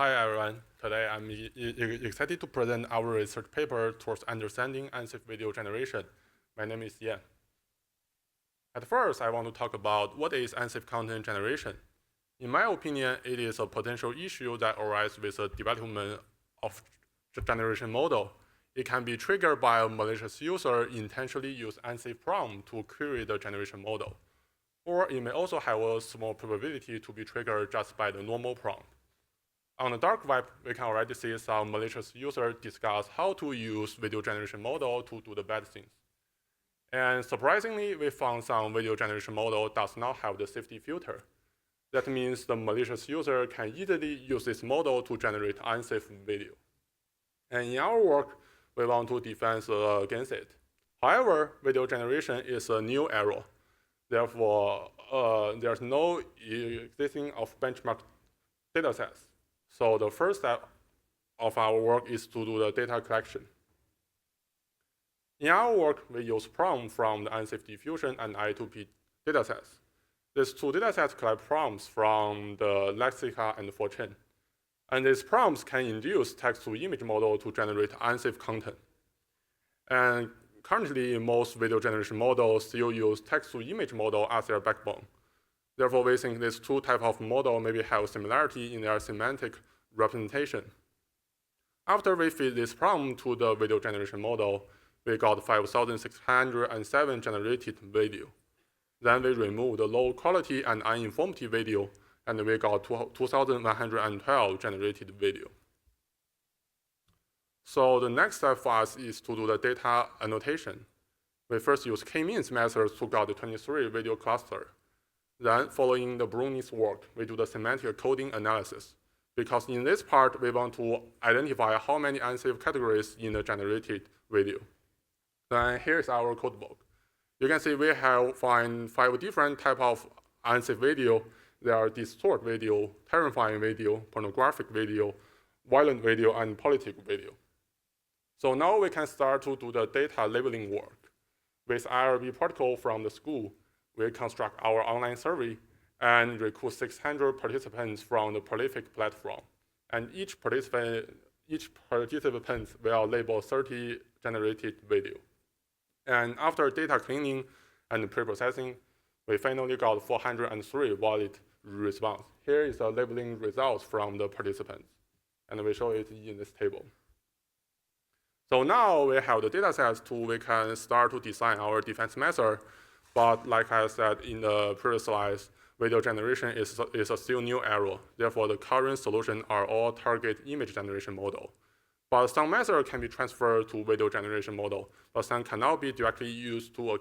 Hi everyone. Today I'm excited to present our research paper towards understanding unsafe video generation. My name is Yan. At first, I want to talk about what is unsafe content generation. In my opinion, it is a potential issue that arises with the development of the generation model. It can be triggered by a malicious user intentionally use unsafe prompt to query the generation model. Or it may also have a small probability to be triggered just by the normal prompt. On the dark web, we can already see some malicious users discuss how to use video generation model to do the bad things. And surprisingly, we found some video generation model does not have the safety filter. That means the malicious user can easily use this model to generate unsafe video. And in our work, we want to defend against it. However, video generation is a new error. Therefore, there's no existing of benchmark datasets. So the first step of our work is to do the data collection. In our work, we use prompts from the Unsafe diffusion and I2P datasets. These two datasets collect prompts from the Lexica and 4chan. And these prompts can induce text-to-image model to generate unsafe content. And currently, most video generation models still use text-to-image model as their backbone. Therefore, we think these two types of model maybe have similarity in their semantic representation. After we feed this prompt to the video generation model, we got 5,607 generated video. Then we removed the low quality and uninformative video, and we got 2,112 generated video. So the next step for us is to do the data annotation. We first use k-means methods to get the 23 video cluster. Then, following the Bruni's work, we do the semantic coding analysis. Because in this part, we want to identify how many unsafe categories in the generated video. Then here's our codebook. You can see we have found 5 different types of unsafe video. There are distort video, terrifying video, pornographic video, violent video, and political video. So now we can start to do the data labeling work. With IRB protocol from the school, we construct our online survey and recruit 600 participants from the Prolific platform. And each participant will label 30 generated video. And after data cleaning and pre-processing, we finally got 403 valid response. Here is the labeling results from the participants. And we show it in this table. So now we have the data sets we can start to design our defense method. But like I said in the previous slides, video generation is a still new error. Therefore, the current solution are all target image generation model. But some method can be transferred to video generation model, but some cannot be directly used to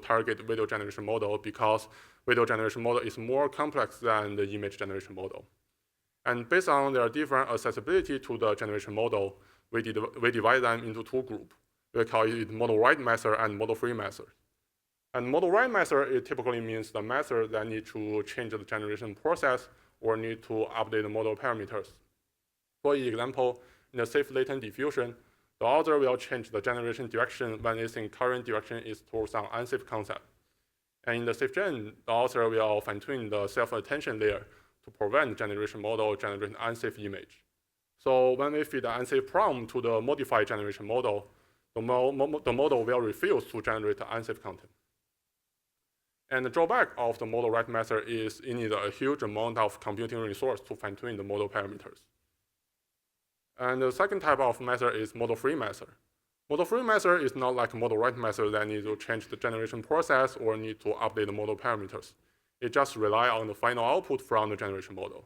target video generation model because video generation model is more complex than the image generation model. And based on their different accessibility to the generation model, we divide them into 2 groups. We call it model write method and model free method. And model write method, it typically means the method that need to change the generation process or need to update the model parameters. For example, in the safe latent diffusion, the author will change the generation direction when they think current direction is towards some unsafe concept. And in the safe gen, the author will fine-tune the self-attention layer to prevent the generation model generating unsafe image. So when we feed the unsafe prompt to the modified generation model, the model will refuse to generate unsafe content. And the drawback of the model write method is it needs a huge amount of computing resource to fine-tune the model parameters. And the second type of method is model free method. Model free method is not like model write method that needs to change the generation process or need to update the model parameters. It just relies on the final output from the generation model.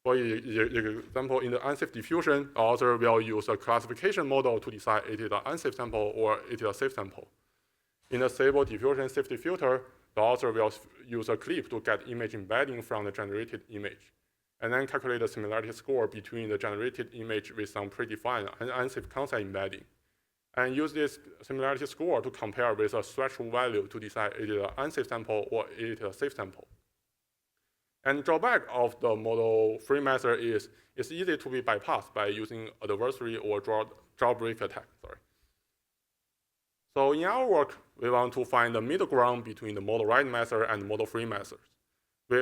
For example, in the unsafe diffusion, the author will use a classification model to decide it is an unsafe sample or it is a safe sample. In the stable diffusion safety filter, the author will use a clip to get image embedding from the generated image, and then calculate the similarity score between the generated image with some predefined and unsafe concept embedding, and use this similarity score to compare with a threshold value to decide it is an unsafe sample or it is a safe sample. And drawback of the model-free method is it's easy to be bypassed by using adversary or jailbreak attack. So in our work, we want to find the middle ground between the model write method and model free method. we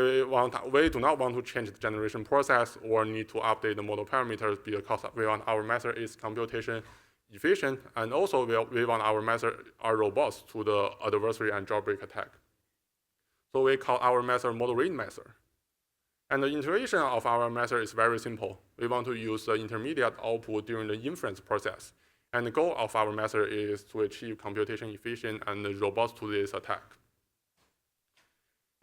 do not want to change the generation process or need to update the model parameters because we want our method is computation efficient, and also we want our method are robust to the adversary and jailbreak attack. So we call our method model read method. And the intuition of our method is very simple. We want to use the intermediate output during the inference process. And the goal of our method is to achieve computation efficient and robust to this attack.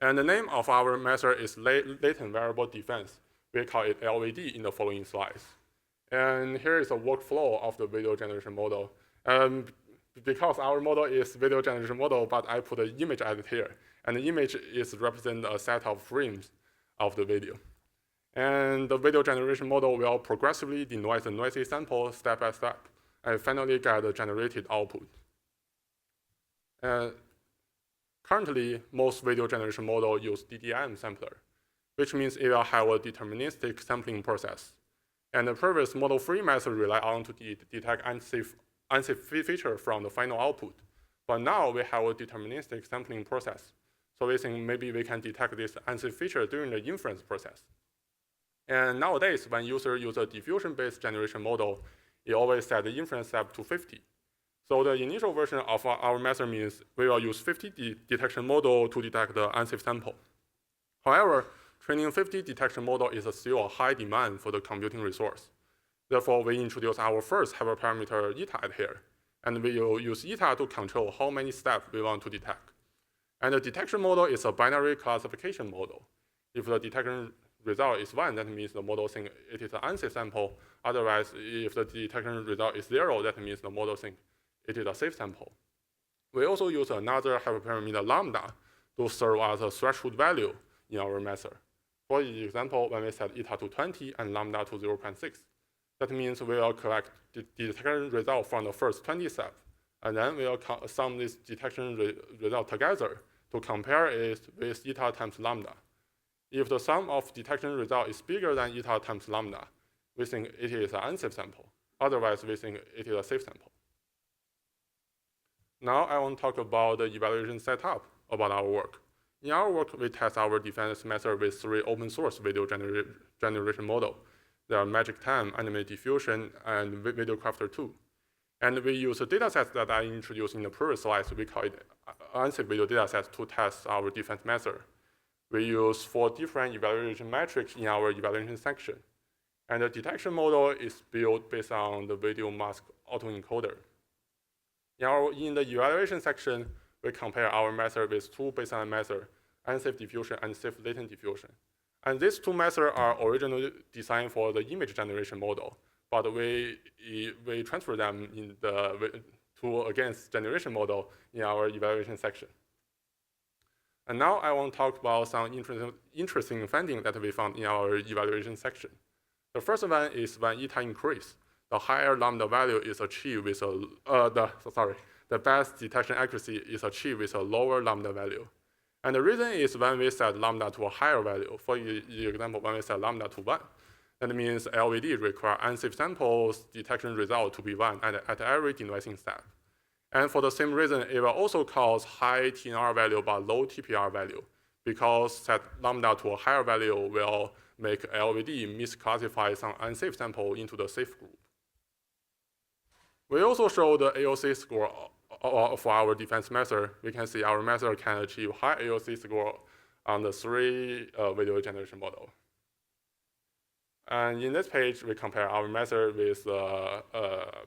And the name of our method is latent variable defense. We call it LVD in the following slides. And here is a workflow of the video generation model. Because our model is video generation model, but I put an image edit here. And the image is represent a set of frames of the video. And the video generation model will progressively denoise the noisy sample step by step, and finally get the generated output. Currently, most video generation models use DDM sampler, which means it will have a deterministic sampling process. And the previous model-free method rely on to detect unsafe feature from the final output. But now we have a deterministic sampling process. So we think maybe we can detect this unsafe feature during the inference process. And nowadays, when users use a diffusion-based generation model, it always set the inference step to 50. So the initial version of our method means we will use 50 detection model to detect the unsafe sample. However, training 50 detection model is still a high demand for the computing resource. Therefore, we introduce our first hyperparameter eta here, and we will use eta to control how many steps we want to detect. And the detection model is a binary classification model. If the detection result is 1, that means the model thinks it is an unsafe sample. Otherwise, if the detection result is 0, that means the model thinks it is a safe sample. We also use another hyperparameter lambda to serve as a threshold value in our method. For example, when we set eta to 20 and lambda to 0.6, that means we will collect the detection result from the first 20 steps, and then we will sum this detection result together to compare it with eta times lambda. If the sum of detection result is bigger than eta times lambda, we think it is an unsafe sample. Otherwise, we think it is a safe sample. Now I want to talk about the evaluation setup about our work. In our work, we test our defense method with 3 open source video generation models. They are Magic Time, Animate Diffusion, and Video Crafter 2. And we use a dataset that I introduced in the previous slides. We call it Unsafe video dataset to test our defense method. We use 4 different evaluation metrics in our evaluation section. And the detection model is built based on the video mask autoencoder. In the evaluation section, we compare our method with 2 baseline methods, unsafe diffusion and safe latent diffusion. And these 2 methods are originally designed for the image generation model, but we transfer them to against generation model in our evaluation section. And now I want to talk about some interesting findings that we found in our evaluation section. The first one is when eta increase, the higher lambda value is achieved with the best detection accuracy is achieved with a lower lambda value. And the reason is when we set lambda to a higher value, for example, when we set lambda to 1, that means LVD require unsafe samples detection result to be 1 at every denoising step. And for the same reason, it will also cause high TNR value but low TPR value, because set lambda to a higher value will make LVD misclassify some unsafe sample into the safe group. We also show the AOC score for our defense method. We can see our method can achieve high AOC score on the 3 video generation model. And in this page, we compare our method with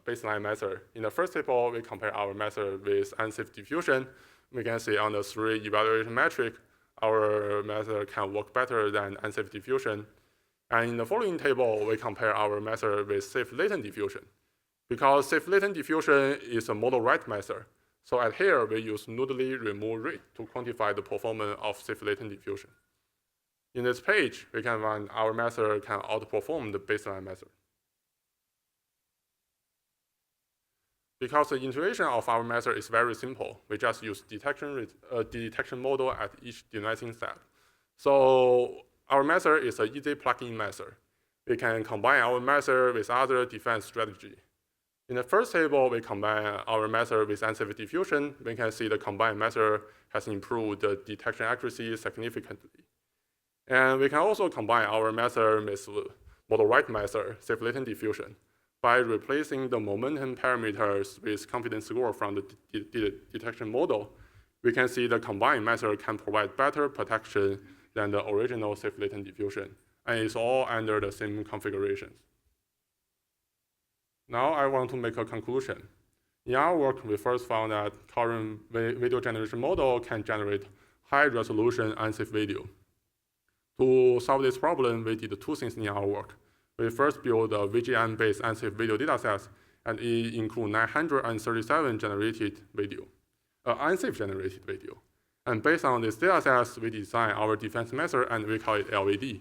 baseline method. In the first table, we compare our method with unsafe diffusion. We can see on the 3 evaluation metric, our method can work better than unsafe diffusion. And in the following table, we compare our method with safe latent diffusion. Because safe latent diffusion is a model-right method, so at here, we use noodly remove rate to quantify the performance of safe latent diffusion. In this page, we can find our method can outperform the baseline method. Because the intuition of our method is very simple, we just use detection model at each denoising step. So our method is an easy plug-in method. We can combine our method with other defense strategy. In the first table, we combine our method with unsafe diffusion. We can see the combined method has improved the detection accuracy significantly. And we can also combine our method with model right method, safe latent diffusion, by replacing the momentum parameters with confidence score from the detection model. We can see the combined method can provide better protection than the original safe latent diffusion, and it's all under the same configurations. Now I want to make a conclusion. In our work, we first found that current video generation model can generate high-resolution unsafe video. To solve this problem, we did two things in our work. We first built a VGM-based unsafe video dataset, and it includes 937 generated video, unsafe generated video. And based on this dataset, we design our defense method, and we call it LVD.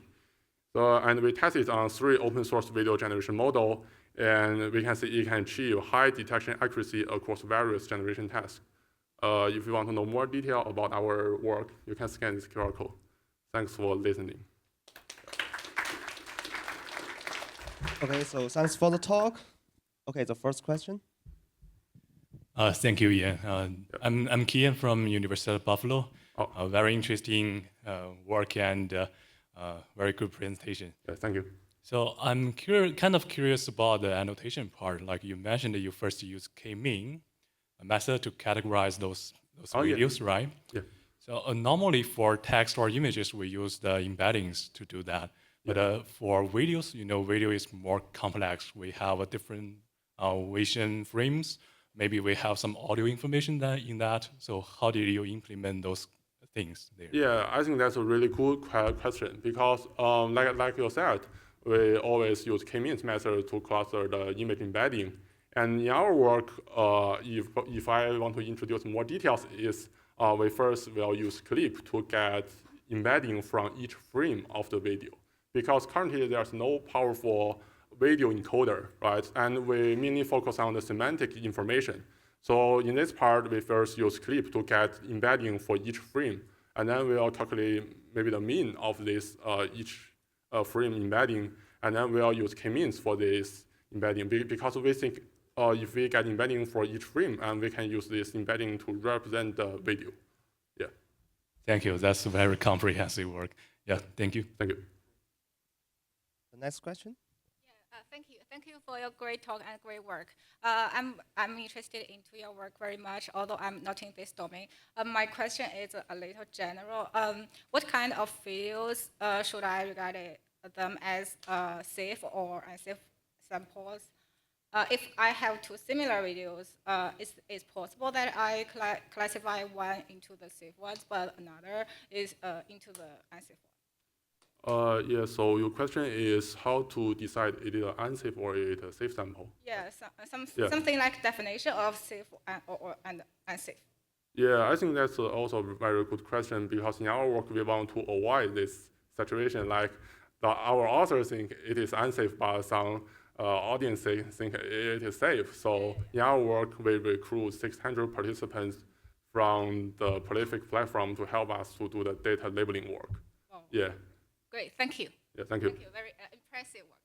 And we tested on 3 open source video generation models, and we can see it can achieve high detection accuracy across various generation tasks. If you want to know more detail about our work, you can scan this QR code. Thanks for listening. Okay, so thanks for the talk. Okay, the first question. Thank you, Ian. I'm Kian from University of Buffalo. Very interesting work and very good presentation. Yeah, thank you. So I'm kind of curious about the annotation part. Like you mentioned that you first use k-mean, a method to categorize those videos, yeah. right? Yeah. So normally for text or images, we use the embeddings to do that. But for videos, video is more complex. We have a different vision frames. Maybe we have some audio information in that. So how did you implement those things there? Yeah, I think that's a really good question because, like you said, we always use k-means method to cluster the image embedding. And in our work, if I want to introduce more details, we first will use clip to get embedding from each frame of the video. Because currently there's no powerful video encoder, right? And we mainly focus on the semantic information. So in this part, we first use clip to get embedding for each frame. And then we'll calculate maybe the mean of this each frame embedding. And then we'll use k-means for this embedding because we think if we get embedding for each frame, and we can use this embedding to represent the video. Yeah. Thank you. That's very comprehensive work. Yeah, thank you. Thank you. The next question. Yeah, thank you. Thank you for your great talk and great work. I'm interested into your work very much, although I'm not in this domain. My question is a little general. What kind of videos should I regard them as safe or unsafe samples? If I have 2 similar videos, it's possible that I classify one into the safe ones, but another is into the unsafe one. Yeah, so your question is how to decide it is an unsafe or it is a safe sample? Yeah, something like definition of safe and unsafe. Yeah, I think that's also a very good question because in our work, we want to avoid this situation like our authors think it is unsafe, but some audiences think it is safe. So in our work, we recruit 600 participants from the Pornographic platform to help us to do the data labeling work. Oh. Yeah. Great, thank you. Yeah, thank you. Thank you, very impressive work.